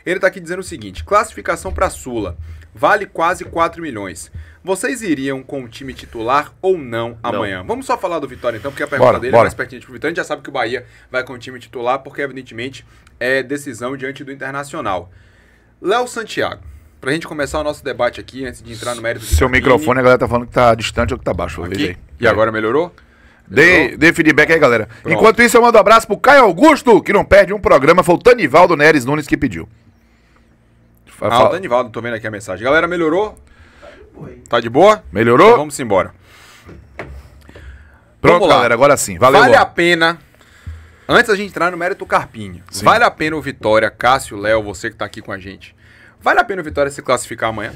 Ele tá aqui dizendo o seguinte: classificação pra Sula. Vale quase 4 milhões. Vocês iriam com o time titular ou não amanhã? Vamos só falar do Vitória então, porque a pergunta dele é mais pertinente pro Vitória. A gente já sabe que o Bahia vai com o time titular, porque evidentemente é decisão diante do Internacional. Léo Santiago, pra gente começar o nosso debate aqui, antes de entrar no mérito do Seu microfone, a galera tá falando que tá distante ou que tá baixo. Aqui? E agora melhorou? Dê feedback aí, galera. Pronto. Enquanto isso, eu mando um abraço pro Caio Augusto, que não perde um programa. Foi o Tanivaldo Neres Nunes que pediu. O Danivaldo, tô vendo aqui a mensagem. Galera, melhorou? Tá de boa? Melhorou? Então vamos embora. Pronto, Vamos lá. galera, agora sim. Valeu. Vale a pena, antes da gente entrar no mérito Carpinho, vale a pena o Vitória, Cássio, Léo, você que tá aqui com a gente, vale a pena o Vitória se classificar amanhã?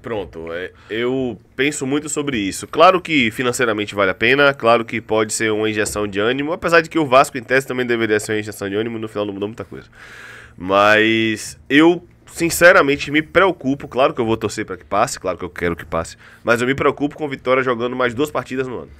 Pronto, eu penso muito sobre isso. Claro que financeiramente vale a pena, claro que pode ser uma injeção de ânimo, apesar de que o Vasco em tese também deveria ser uma injeção de ânimo, no final não mudou muita coisa. Mas eu sinceramente me preocupo, claro que eu vou torcer para que passe, claro que eu quero que passe, mas eu me preocupo com o Vitória jogando mais 2 partidas no ano,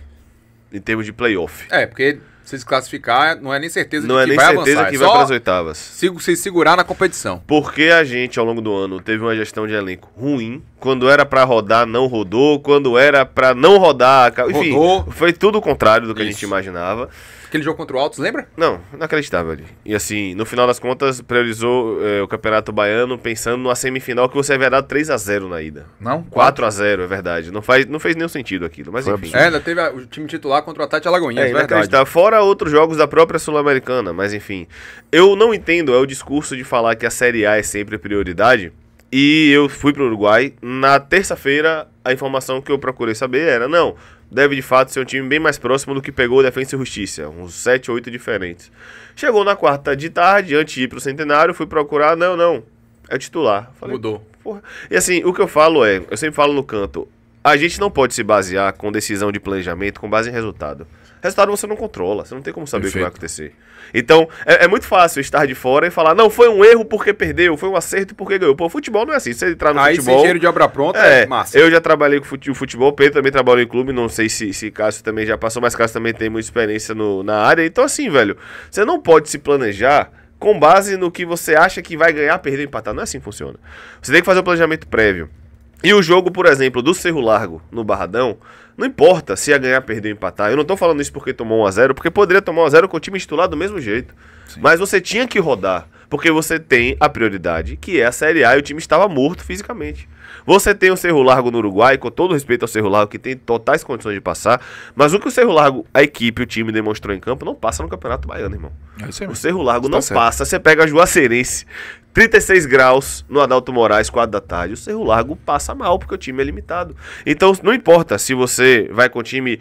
em termos de playoff. Porque se classificar não é nem certeza Não de é que nem vai certeza avançar, que é vai só para as oitavas. se segurar na competição. Porque a gente, ao longo do ano, teve uma gestão de elenco ruim. Quando era pra rodar, não rodou. Quando era pra não rodar, enfim, Rodou. foi tudo o contrário do que a gente Isso. imaginava. Aquele jogo contra o Altos, lembra? Não, inacreditável ali. E assim, no final das contas, priorizou o Campeonato Baiano pensando numa semifinal que você havia dado 3-0 na ida. Não? 4-0, é verdade. Não fez nenhum sentido aquilo, mas Foi enfim. Ainda teve o time titular contra o Atlético Alagoinhas, verdade. Inacreditável. Fora outros jogos da própria Sul-Americana, mas enfim. Eu não entendo, o discurso de falar que a Série A é sempre prioridade. E eu fui pro Uruguai. Na terça-feira, a informação que eu procurei saber era, não, deve de fato ser um time bem mais próximo do que pegou o Defensa e Justiça, uns 7 ou 8 diferentes. Chegou na quarta de tarde, antes de ir pro Centenário, fui procurar, não, é o titular. Falei, Mudou. porra. E assim, o que eu falo eu sempre falo no canto, a gente não pode se basear com decisão de planejamento com base em resultado. Resultado você não controla, você não tem como saber o que vai acontecer. Então, é muito fácil estar de fora e falar, não, foi um erro porque perdeu, foi um acerto porque ganhou. Pô, futebol não é assim, você entrar no futebol... Aí, sem cheiro de obra pronta, é massa. Eu já trabalhei com futebol, Pedro também trabalhou em clube, não sei se Cássio também já passou, mas Cássio também tem muita experiência na área. Então, assim, velho, você não pode se planejar com base no que você acha que vai ganhar, perder, empatar. Não é assim que funciona. Você tem que fazer um planejamento prévio. E o jogo, por exemplo, do Cerro Largo no Barradão, não importa se ia ganhar, perder ou empatar. Eu não tô falando isso porque tomou 1-0, porque poderia tomar 1-0 com o time titular do mesmo jeito. Sim. Mas você tinha que rodar, porque você tem a prioridade, que é a Série A, e o time estava morto fisicamente. Você tem o Cerro Largo no Uruguai, com todo respeito ao Cerro Largo, que tem totais condições de passar, mas o que o Cerro Largo, a equipe, o time demonstrou em campo, não passa no Campeonato Baiano, irmão. O Cerro Largo não passa. Você pega a Juazeirense, 36 graus no Adalto Moraes, 4 da tarde. O Cerro Largo passa mal, porque o time é limitado. Então, não importa se você vai com o time...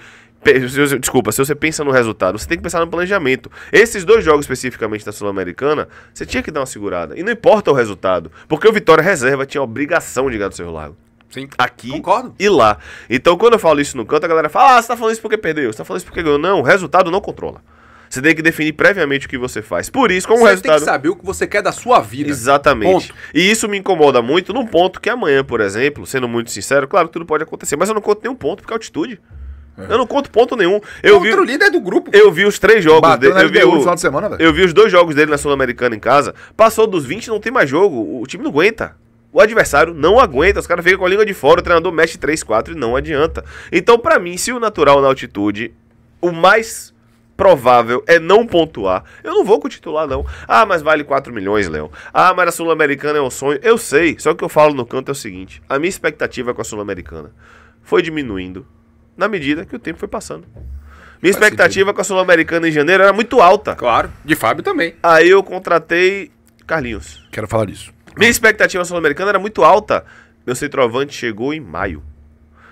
Desculpa, se você pensa no resultado, você tem que pensar no planejamento. Esses 2 jogos especificamente da Sul-Americana, você tinha que dar uma segurada. E não importa o resultado, porque o Vitória Reserva tinha a obrigação de ganhar do Cerro Largo. Sim, aqui concordo. E lá. Então, quando eu falo isso no canto, a galera fala, você tá falando isso porque perdeu, você tá falando isso porque ganhou. Não, o resultado não controla. Você tem que definir previamente o que você faz. Por isso, como o resultado... Você tem que saber o que você quer da sua vida. Exatamente. Ponto. E isso me incomoda muito num ponto que amanhã, por exemplo, sendo muito sincero, claro que tudo pode acontecer, mas eu não conto nenhum ponto, porque é altitude. Eu não conto ponto nenhum. Outro líder do grupo. Eu vi os 3 jogos dele. Eu vi os 2 jogos dele na Sul-Americana em casa. Passou dos 20, não tem mais jogo. O time não aguenta. O adversário não aguenta. Os caras ficam com a língua de fora. O treinador mexe 3-4 e não adianta. Então, pra mim, se o natural na altitude, o mais provável é não pontuar, eu não vou com o titular, não. Ah, mas vale 4 milhões, Léo. Ah, mas a Sul-Americana é um sonho. Eu sei. Só que o que eu falo no canto é o seguinte. A minha expectativa com a Sul-Americana foi diminuindo na medida que o tempo foi passando. Minha expectativa com a Sul-Americana em janeiro era muito alta. Claro, de Fábio também. Aí eu contratei Carlinhos. Quero falar disso. Minha expectativa com a Sul-Americana era muito alta. Meu centroavante chegou em maio.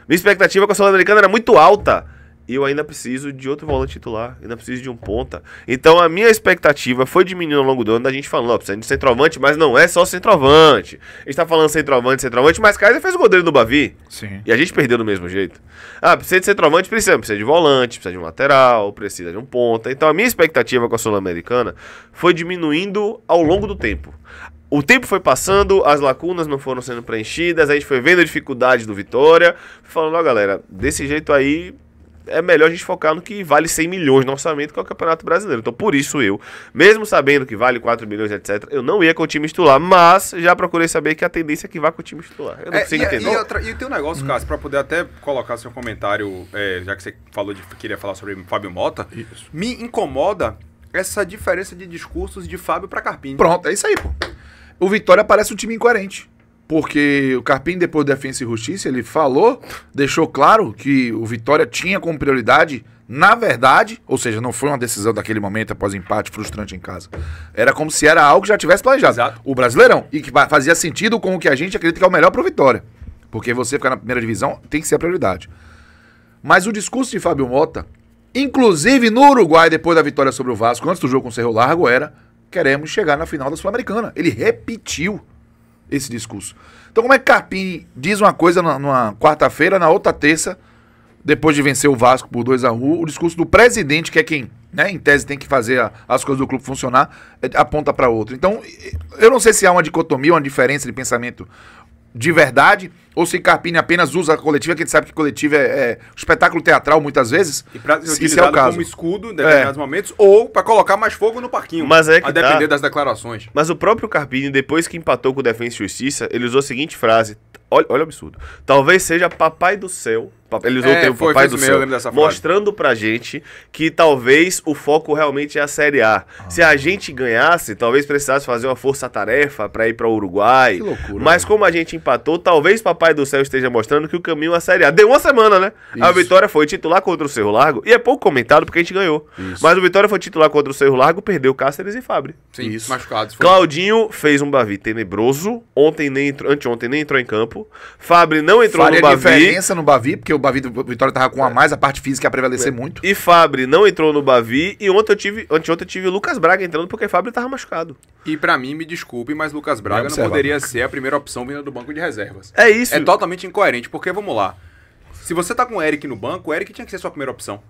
Minha expectativa com a Sul-Americana era muito alta. E eu ainda preciso de outro volante titular, ainda preciso de um ponta. Então a minha expectativa foi diminuindo ao longo do ano, da gente falando, ó, precisa de centroavante, mas não é só centroavante. A gente tá falando centroavante, mas Kaiser fez o goleiro do Bavi. Sim. E a gente perdeu do mesmo jeito. Ah, precisa de centroavante, precisa de volante, precisa de um lateral, precisa de um ponta. Então a minha expectativa com a Sul-Americana foi diminuindo ao longo do tempo. O tempo foi passando, as lacunas não foram sendo preenchidas, a gente foi vendo a dificuldade do Vitória, falando, ó galera, desse jeito aí... é melhor a gente focar no que vale 100 milhões no orçamento, que é o Campeonato Brasileiro. Então, por isso mesmo sabendo que vale 4 milhões, etc., eu não ia com o time titular, mas já procurei saber que a tendência é que vá com o time titular. Eu não consigo entender. E tem um negócio, Cássio, pra poder até colocar seu comentário, já que você falou queria falar sobre Fábio Mota, me incomoda essa diferença de discursos de Fábio pra Carpini. Pronto, é isso aí, pô. O Vitória parece um time incoerente. Porque o Carpini, depois do Defensa e Justiça, ele falou, deixou claro que o Vitória tinha como prioridade, na verdade, ou seja, não foi uma decisão daquele momento após empate frustrante em casa. Era como se era algo que já tivesse planejado. Exato. O Brasileirão. E que fazia sentido com o que a gente acredita que é o melhor pro Vitória. Porque você ficar na primeira divisão tem que ser a prioridade. Mas o discurso de Fábio Mota, inclusive no Uruguai, depois da vitória sobre o Vasco, antes do jogo com o Cerro Largo, era: queremos chegar na final da Sul-Americana. Ele repetiu esse discurso. Então como é que Carpini diz uma coisa numa quarta-feira, na outra terça, depois de vencer o Vasco por 2-1, o discurso do presidente, que é quem, né, em tese tem que fazer as coisas do clube funcionar, aponta para outro. Então, eu não sei se há uma dicotomia, uma diferença de pensamento de verdade, ou se Carpini apenas usa a coletiva, que a gente sabe que coletiva é espetáculo teatral muitas vezes. E pra ser utilizado como escudo em determinados momentos, ou para colocar mais fogo no parquinho. Mas é que a depender das declarações. Mas o próprio Carpini, depois que empatou com o Defensa e Justiça, ele usou a seguinte frase: olha o absurdo. Talvez seja Papai do Céu. Ele usou o termo Papai do Céu, mostrando pra gente que talvez o foco realmente é a Série A. Se a gente ganhasse, talvez precisasse fazer uma força-tarefa pra ir pra Uruguai. Que loucura. Mas como a gente empatou, talvez Papai do Céu esteja mostrando que o caminho é a Série A. Deu uma semana, né? Isso. A Vitória foi titular contra o Cerro Largo, e é pouco comentado porque a gente ganhou. Isso. Mas o Vitória foi titular contra o Cerro Largo, perdeu Cáceres e Fábio. Sim, isso. Machucados. Claudinho fez um Bavi tenebroso, anteontem nem entrou em campo. Fábio não entrou no Bavi. Diferença no Bavi, porque o Bavi do Vitória tava com a mais, a parte física ia prevalecer muito. E Fábio não entrou no Bavi, e anteontem eu tive o Lucas Braga entrando porque Fábio tava machucado. E pra mim, me desculpe, mas Lucas Braga não poderia ser a primeira opção vindo do banco de reservas. É isso. É totalmente incoerente, porque vamos lá. Se você tá com o Eric no banco, o Eric tinha que ser sua primeira opção.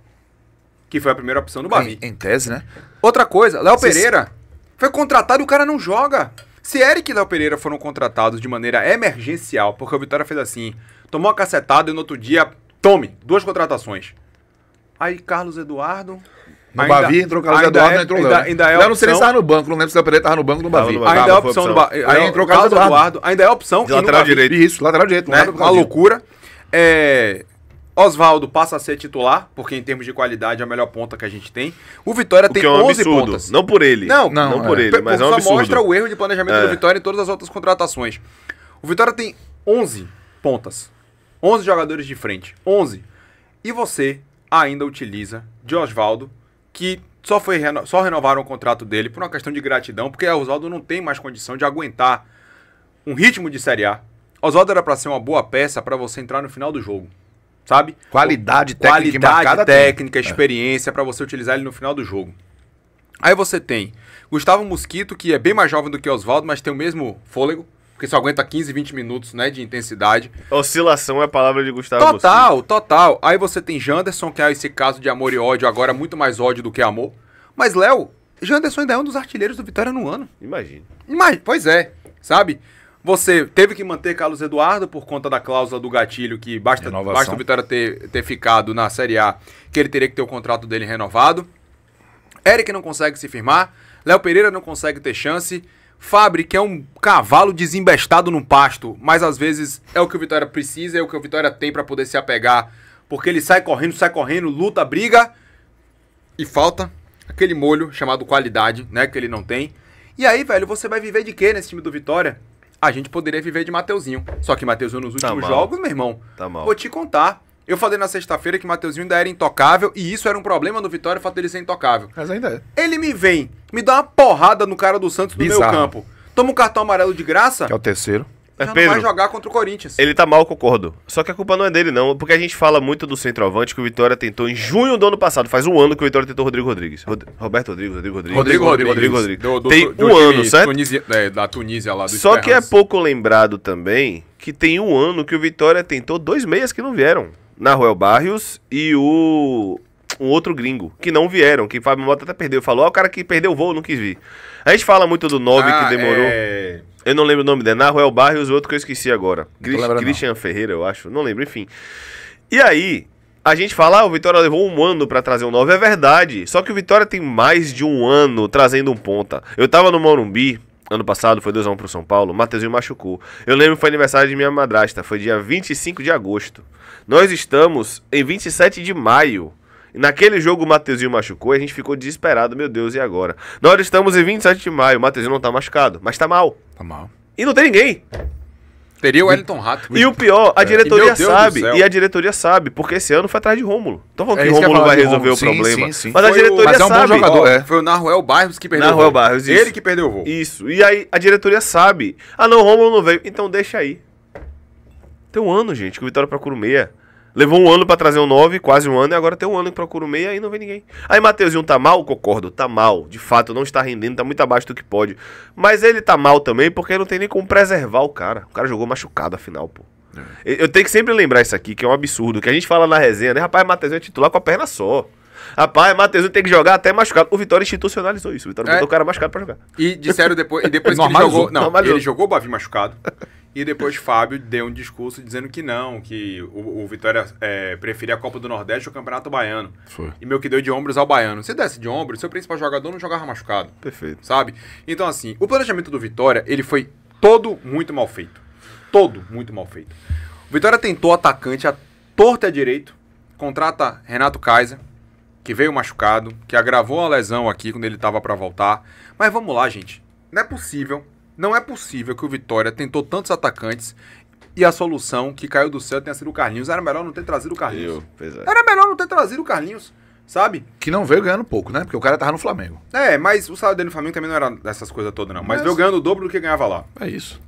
Que foi a primeira opção do Bavi. Em tese, né? Outra coisa, Léo Pereira foi contratado e o cara não joga. Se Eric e Léo Pereira foram contratados de maneira emergencial, porque o Vitória fez assim, tomou uma cacetada e no outro dia, tome, 2 contratações. Aí Carlos Eduardo... No Bavi entrou o Carlos Eduardo, não entrou o Léo. Léo não sei nem se tava no banco, não lembro se o Léo Pereira tava no banco no Bavi. Ainda é a opção do Bavi. Aí entrou o Carlos Eduardo, ainda é a opção. De lateral direito. Isso, lateral direito. Né? Uma loucura. Oswaldo passa a ser titular, porque em termos de qualidade é a melhor ponta que a gente tem. O Vitória tem 11 pontas. Não por ele. Não por ele, mas é um absurdo. Mostra o erro de planejamento do Vitória em todas as outras contratações. O Vitória tem 11 pontas. 11 jogadores de frente. 11. E você ainda utiliza de Oswaldo, que só renovaram o contrato dele por uma questão de gratidão, porque o Oswaldo não tem mais condição de aguentar um ritmo de Série A. Oswaldo era para ser uma boa peça para você entrar no final do jogo. Sabe? Qualidade técnica, experiência para você utilizar ele no final do jogo. Aí você tem Gustavo Mosquito, que é bem mais jovem do que Oswaldo, mas tem o mesmo fôlego, porque só aguenta 15, 20 minutos, né, de intensidade. Oscilação é a palavra de Gustavo Mosquito. Total. Aí você tem Janderson, que é esse caso de amor e ódio, agora muito mais ódio do que amor. Mas, Léo, Janderson ainda é um dos artilheiros do Vitória no ano. Imagina. Pois é, sabe? Você teve que manter Carlos Eduardo por conta da cláusula do gatilho, que basta o Vitória ter ficado na Série A, que ele teria que ter o contrato dele renovado. Eric não consegue se firmar. Léo Pereira não consegue ter chance. Fábio, que é um cavalo desembestado no pasto, mas às vezes é o que o Vitória precisa, é o que o Vitória tem para poder se apegar, porque ele sai correndo, luta, briga, e falta aquele molho chamado qualidade, né, que ele não tem. E aí, velho, você vai viver de quê nesse time do Vitória? A gente poderia viver de Mateuzinho. Só que Mateuzinho nos últimos jogos, meu irmão, vou te contar. Eu falei na sexta-feira que Mateuzinho ainda era intocável, e isso era um problema do Vitória, o fato dele ser intocável. Mas ainda é. Ele me dá uma porrada no cara do Santos do meu campo. Toma um cartão amarelo de graça. Que é o terceiro. Já não vai jogar contra o Corinthians. Ele tá mal, concordo. Só que a culpa não é dele, não. Porque a gente fala muito do centroavante que o Vitória tentou em junho do ano passado. Faz um ano que o Vitória tentou Rodrigo Rodrigues. Roberto Rodrigues. Tem um ano, certo? Da Tunísia lá. Só que é pouco lembrado também que tem um ano que o Vitória tentou 2 meias que não vieram. Nahuel Barrios e um outro gringo, que não vieram, que o Fábio Mota até perdeu. Falou, o cara que perdeu o voo, não quis vir. A gente fala muito do 9 que demorou. Eu não lembro o nome dele, Nahuel Barrios, o outro que eu esqueci agora. Christian Ferreira, eu acho. Não lembro, enfim. E aí, A gente fala, o Vitória levou um ano pra trazer um 9, é verdade. Só que o Vitória tem mais de um ano trazendo um ponta. Eu tava no Morumbi, ano passado, foi 2-1 pro São Paulo, o Mateuzinho machucou. Eu lembro que foi aniversário de minha madrasta, foi dia 25 de agosto. Nós estamos em 27 de maio. Naquele jogo o Mateuzinho machucou e a gente ficou desesperado, meu Deus, e agora? Nós estamos em 27 de maio, o Mateuzinho não tá machucado, mas tá mal. Tá mal. E não tem ninguém. Teria o Wellington Rato. E o pior, a diretoria sabe. E a diretoria sabe, porque esse ano foi atrás de Rômulo. Então falando que Rômulo vai resolver o problema. Sim. Mas a diretoria sabe. É um bom jogador, Foi o Naruel Barros que perdeu o voo. Barros, isso. Ele que perdeu o voo. Isso. E aí a diretoria sabe. Ah não, Rômulo não veio. Então deixa aí. Tem um ano, gente, que o Vitória procura o meia. Levou um ano pra trazer um 9, quase um ano, e agora tem um ano que procura o meia e não vem ninguém. Aí Mateuzinho tá mal? Concordo, tá mal. De fato, não está rendendo, tá muito abaixo do que pode. Mas ele tá mal também porque não tem nem como preservar o cara. O cara jogou machucado afinal, pô. Eu tenho que sempre lembrar isso aqui, que é um absurdo. Que a gente fala na resenha, né? Rapaz, Mateuzinho é titular com a perna só. Rapaz, Mateuzinho tem que jogar até machucado. O Vitória institucionalizou isso. O Vitória botou o cara machucado pra jogar. E disseram depois, que ele jogou... Não, ele jogou o Bavi machucado. E depois Fábio deu um discurso dizendo que não, que o Vitória preferia a Copa do Nordeste ao Campeonato Baiano. Foi. E meio que deu de ombros ao Baiano. Se desse de ombros, seu principal jogador não jogava machucado. Perfeito. Sabe? Então, assim, o planejamento do Vitória, ele foi todo muito mal feito. Todo muito mal feito. O Vitória tentou atacante a torta e a direito, contrata Renato Kaiser, que veio machucado, que agravou a lesão aqui quando ele tava pra voltar. Mas vamos lá, gente. Não é possível que o Vitória tentou tantos atacantes e a solução que caiu do céu tenha sido o Carlinhos. Era melhor não ter trazido o Carlinhos. Era melhor não ter trazido o Carlinhos, sabe? Que não veio ganhando pouco, né? Porque o cara tava no Flamengo. Mas o salário dele no Flamengo também não era dessas coisas todas, não. Mas veio ganhando o dobro do que ganhava lá. É isso.